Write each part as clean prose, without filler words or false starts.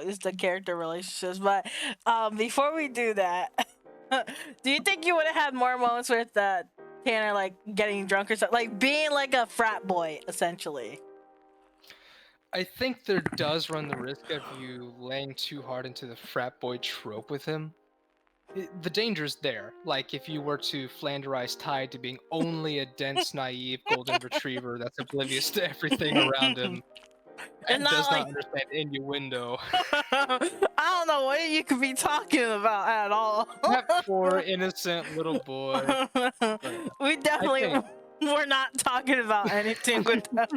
is the character relationships. But before we do that, do you think you would have had more moments with Tanner like getting drunk or something, like being like a frat boy essentially? I think there does run the risk of you laying too hard into the frat boy trope with him. The danger's there. Like if you were to Flanderize Tide to being only a dense, naive golden retriever that's oblivious to everything around him and does not understand innuendo. I don't know what you could be talking about at all. That poor innocent little boy. We definitely we're not talking about anything with that.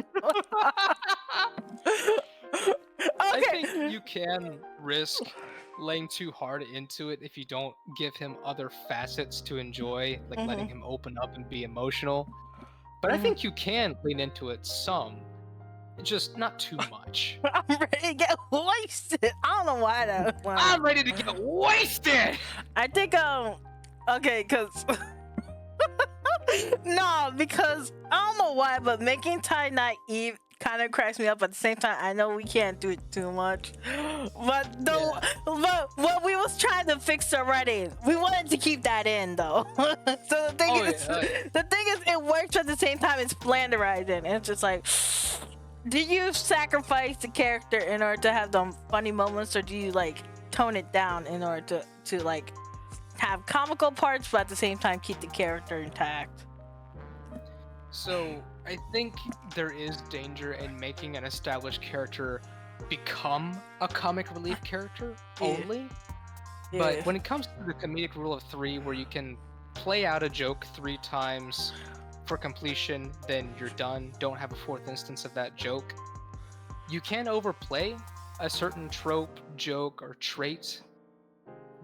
I think you can risk laying too hard into it if you don't give him other facets to enjoy, like letting him open up and be emotional. But I think you can lean into it some, just not too much. I'm ready to get wasted. I don't know why that. I'm ready to get wasted. I think okay, cause no, because I don't know why, but making Ty naive kind of cracks me up. At the same time, I know we can't do it too much, but but what we was trying to fix already, we wanted to keep that in though. So the thing is, it works at the same time. It's Flanderized, and it's just like, do you sacrifice the character in order to have them funny moments, or do you like tone it down in order to like have comical parts, but at the same time keep the character intact? So I think there is danger in making an established character become a comic relief character only. Yeah. But when it comes to the comedic rule of 3, where you can play out a joke 3 times for completion, then you're done, don't have a 4th instance of that joke, you can overplay a certain trope, joke, or trait,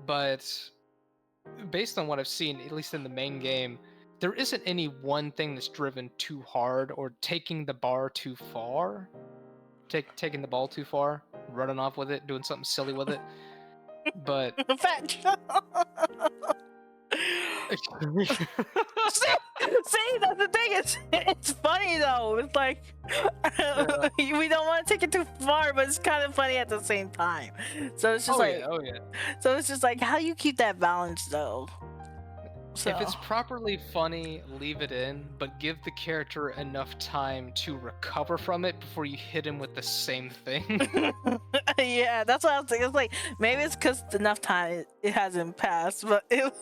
but based on what I've seen, at least in the main game, there isn't any one thing that's driven too hard or taking the bar too far. Taking the ball too far, running off with it, doing something silly with it. But see, that's the thing. It's funny though. It's like we don't want to take it too far, but it's kind of funny at the same time. So it's just So it's just like, how do you keep that balance though? So. If it's properly funny, leave it in, but give the character enough time to recover from it before you hit him with the same thing. Yeah, that's what I was thinking. It's like, maybe it's because enough time it hasn't passed, but it...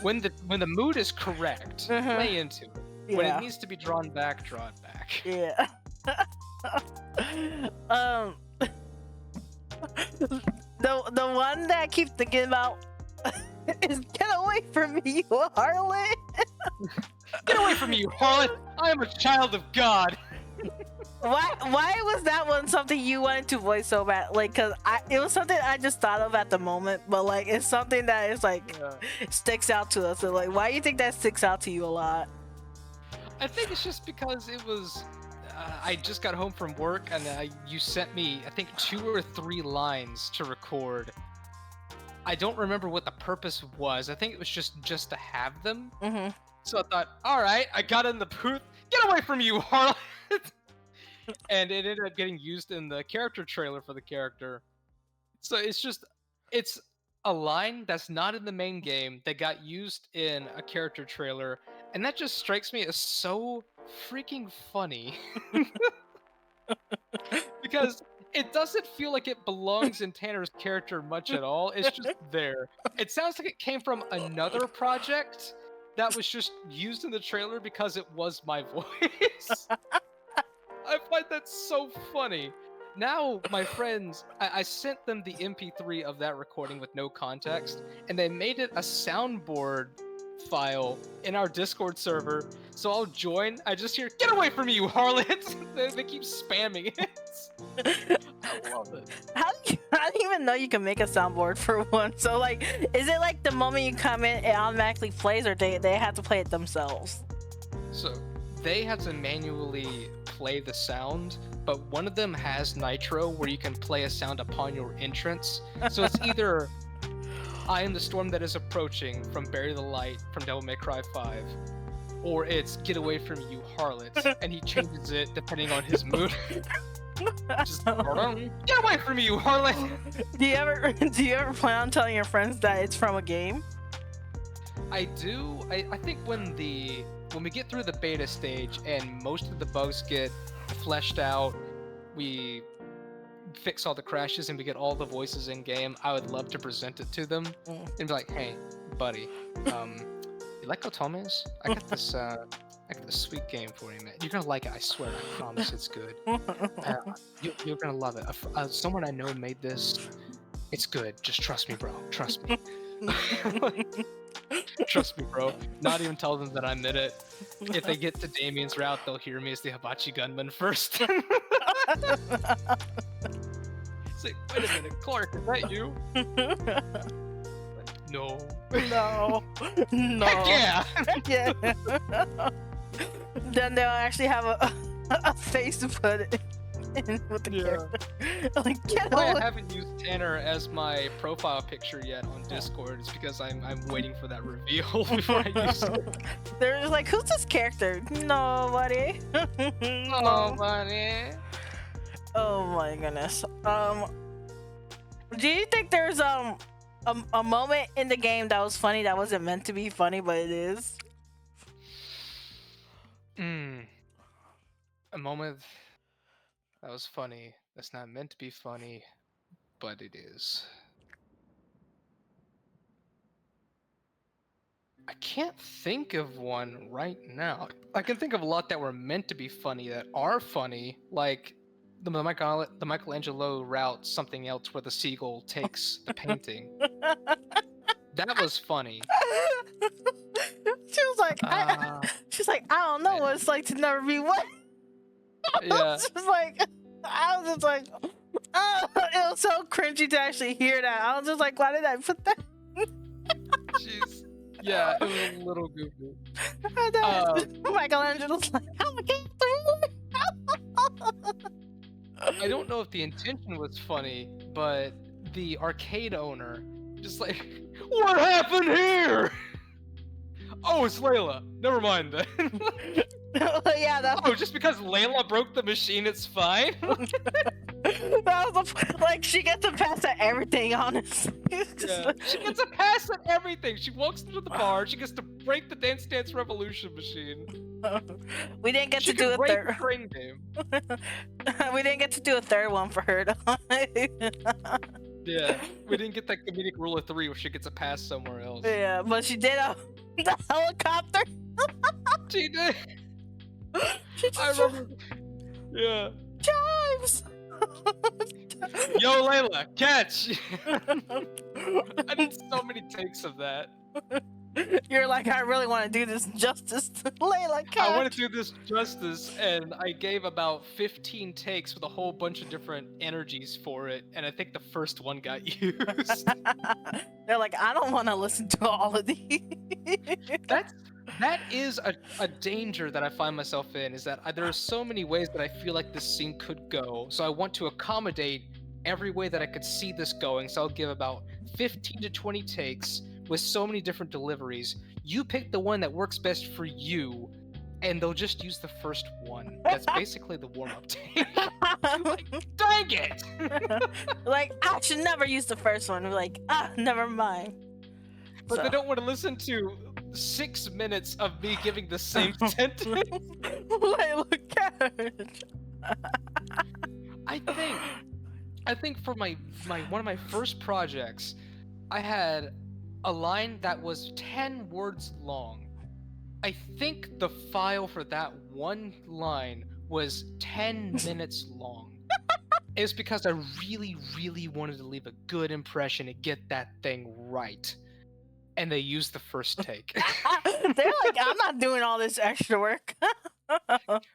When the mood is correct, play into it. Yeah. When it needs to be drawn back, draw it back. Yeah. The one that I keep thinking about is get away from me, you harlot! Get away from me, you harlot! I am a child of God! Why was that one something you wanted to voice so bad? Like, cause it was something I just thought of at the moment, but like, it's something that is like, sticks out to us. So like, why do you think that sticks out to you a lot? I think it's just because it was, I just got home from work and you sent me, I think 2 or 3 lines to record. I don't remember what the purpose was. I think it was just to have them. So I thought, all right, I got in the booth. Get away from you, harlot! And it ended up getting used in the character trailer for the character. So it's a line that's not in the main game that got used in a character trailer, and that just strikes me as so freaking funny. Because it doesn't feel like it belongs in Tanner's character much at all. It's just there. It sounds like it came from another project that was just used in the trailer because it was my voice. I find that so funny. Now, my friends, I sent them the MP3 of that recording with no context, and they made it a soundboard file in our Discord server. So I'll join. I just hear, "Get away from me, you harlots!" They keep spamming it. I love it. How do you even know you can make a soundboard for one? So like, is it like the moment you come in, it automatically plays, or they have to play it themselves? So they have to manually play the sound, but one of them has Nitro, where you can play a sound upon your entrance. So it's either "I am the storm that is approaching" from Bury the Light from Devil May Cry 5, or it's "Get away from you, harlots," and he changes it depending on his mood. Just get away from me, you harlot! Do you ever plan on telling your friends that it's from a game? I do. I think when we get through the beta stage and most of the bugs get fleshed out, we fix all the crashes and we get all the voices in game, I would love to present it to them and be like, hey, buddy, you like Otomes? I got this sweet game for you, man. You're gonna like it, I swear. I promise it's good. You're gonna love it. Someone I know made this. It's good. Just trust me, bro. Trust me. Trust me, bro. Not even tell them that I'm in it. If they get to Damien's route, they'll hear me as the Hibachi gunman first. It's like, wait a minute, Clark, is that you? No. No. No. Heck yeah! Yeah. Then they'll actually have a face to put it in with the character. Like, get Why away. I haven't used Tanner as my profile picture yet on Discord is because I'm waiting for that reveal before I use it. They're just like, who's this character? Nobody. Nobody. Oh my goodness. Do you think there's a moment in the game that was funny that wasn't meant to be funny, but it is? A moment that was funny that's not meant to be funny, but it is. I can't think of one right now. I can think of a lot that were meant to be funny that are funny, like the Michelangelo route, something else where the seagull takes the painting. That was funny. She was like, she's like, I don't know what it's like to never be what. Yeah. I was just like, oh, it was so cringy to actually hear that. I was just like, why did I put that? Jeez. Yeah, it was a little goofy. Michelangelo's like, oh my god. I don't know if the intention was funny, but the arcade owner just like, what happened here? Oh, it's Layla. Never mind then. Yeah, Oh, just because Layla broke the machine, it's fine? that was like, she gets a pass at everything, honestly. Yeah. She gets a pass at everything. She walks into the bar, she gets to break the Dance Dance Revolution machine. We didn't get to do a third train game. We didn't get to do a third one for her though. Yeah, we didn't get that comedic rule of 3 where she gets a pass somewhere else. Yeah, but she did the helicopter. She did. I remember. Yeah. Chives. Yo, Layla, catch! I did so many takes of that. You're like, I really want to do this justice. Layla, catch. I want to do this justice, and I gave about 15 takes with a whole bunch of different energies for it, and I think the first one got used. They're like, I don't want to listen to all of these. That is a danger that I find myself in, is that there are so many ways that I feel like this scene could go, so I want to accommodate every way that I could see this going, so I'll give about 15 to 20 takes with so many different deliveries. You pick the one that works best for you, and they'll just use the first one. That's basically the warm-up take. Like, dang it! Like, I should never use the first one. We're like, never mind. But they don't want to listen to 6 minutes of me giving the same sentence. Layla, catch. I think for my one of my first projects, I had a line that was 10 words long. I think the file for that one line was 10 minutes long. It was because I really, really wanted to leave a good impression and get that thing right. And they used the first take. They're like, I'm not doing all this extra work.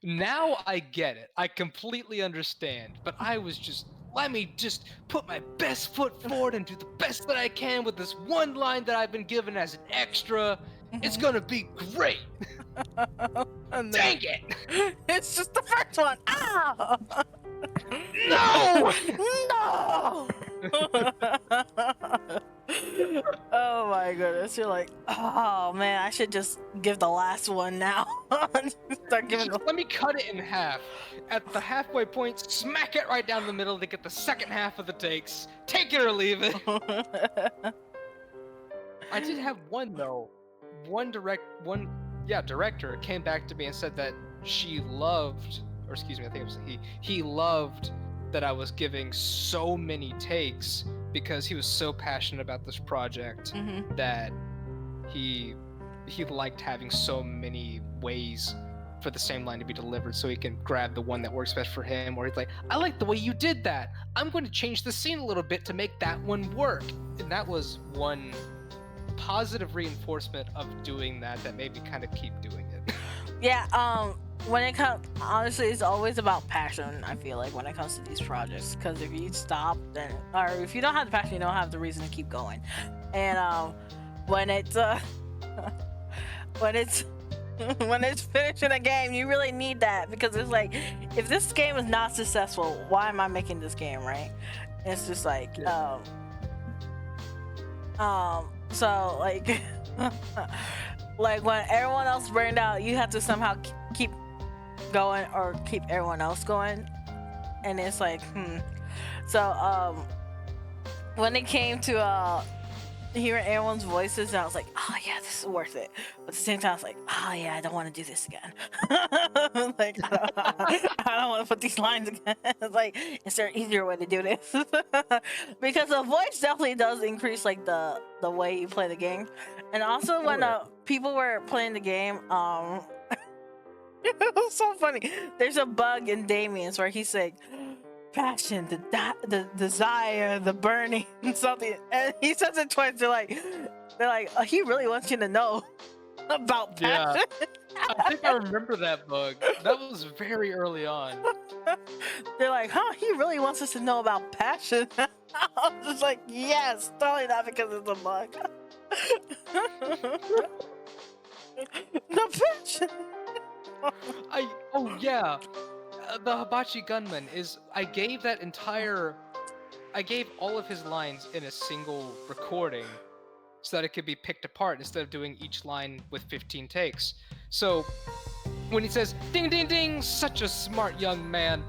Now I get it. I completely understand. But I was just, let me just put my best foot forward and do the best that I can with this one line that I've been given as an extra. It's gonna be great. Dang it! It's just the first one. Ah! No! No! Oh my goodness, you're like, oh man, I should just give the last one now. Start giving Just let me cut it in half. At the halfway point, smack it right down the middle to get the second half of the takes. Take it or leave it. I did have one though. Director came back to me and said that she loved, or excuse me, I think it was he loved that I was giving so many takes because he was so passionate about this project that he liked having so many ways for the same line to be delivered so he can grab the one that works best for him, or he's like, I like the way you did that. I'm going to change the scene a little bit to make that one work. And that was one positive reinforcement of doing that made me kind of keep doing it. Yeah, when it comes, honestly, it's always about passion, I feel like, when it comes to these projects, because if you stop, then, or if you don't have the passion, you don't have the reason to keep going. And when it's when it's finishing a game, you really need that, because it's like, if this game is not successful, why am I making this game, right? It's just like so like like when everyone else burned out, you have to somehow keep going or keep everyone else going, and it's like so when it came to hearing everyone's voices, and I was like, oh yeah, this is worth it, but at the same time I was like, oh yeah, I don't want to do this again. Like I don't want to put these lines again. It's like, is there an easier way to do this? Because the voice definitely does increase like the way you play the game. And also when people were playing the game, it was so funny, there's a bug in Damien's where he's like, passion, the desire, the burning, something, and he says it twice. They're like, oh, he really wants you to know about passion. Yeah, I think I remember that bug. That was very early on. They're like, huh, he really wants us to know about passion. I was just like, yes, totally not because it's a bug. The passion. Oh yeah. The Hibachi Gunman is, I gave all of his lines in a single recording so that it could be picked apart instead of doing each line with 15 takes. So when he says, ding ding ding, such a smart young man,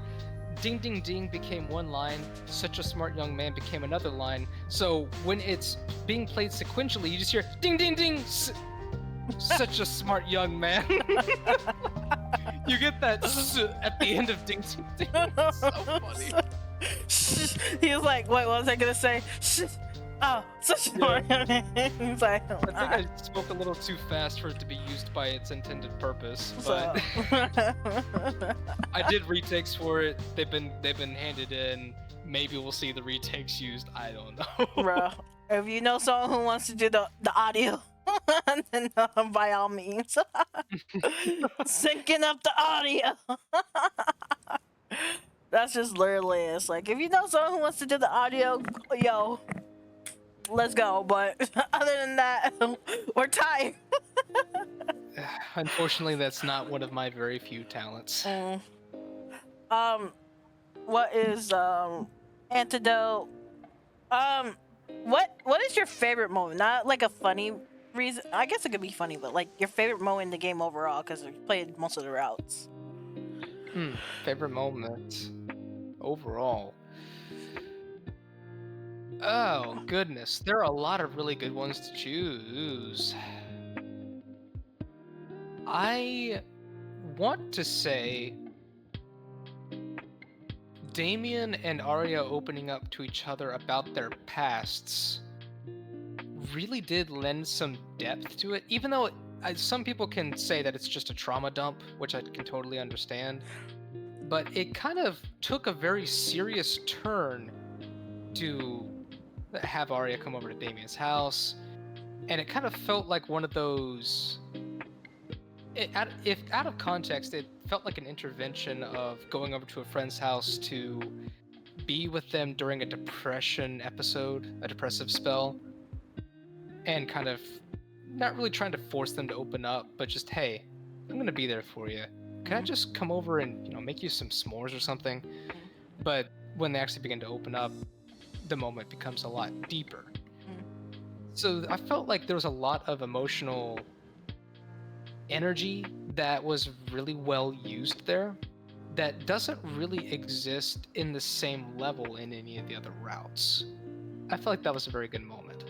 ding ding ding became one line, such a smart young man became another line. So when it's being played sequentially, you just hear ding ding ding, such a smart young man. You get that at the end of ding ding ding. It's so funny. He was like, wait, what was I gonna say? Oh, such a smart young man. He's like, I think I spoke a little too fast for it to be used by its intended purpose, but I did retakes for it. They've been handed in. Maybe we'll see the retakes used. I don't know. Bro, if you know someone who wants to do the audio, then by all means, syncing up the audio. That's just literally it. It's like, if you know someone who wants to do the audio, yo, let's go. But other than that, we're tired. Unfortunately, that's not one of my very few talents. What is antidote? What is your favorite moment? Not like a funny reason. I guess it could be funny, but like your favorite moment in the game overall, because we played most of the routes. Favorite moment overall. Oh goodness, there are a lot of really good ones to choose. I want to say Damien and Arya opening up to each other about their pasts really did lend some depth to it, even though some people can say that it's just a trauma dump, which I can totally understand, but it kind of took a very serious turn to have Arya come over to Damien's house, and it kind of felt like one of those, if out of context, it felt like an intervention of going over to a friend's house to be with them during a depression episode, a depressive spell, and kind of not really trying to force them to open up, but just, hey, I'm gonna be there for you. Can I just come over and, make you some s'mores or something? But when they actually begin to open up, the moment becomes a lot deeper. So I felt like there was a lot of emotional energy that was really well used there that doesn't really exist in the same level in any of the other routes. I felt like that was a very good moment.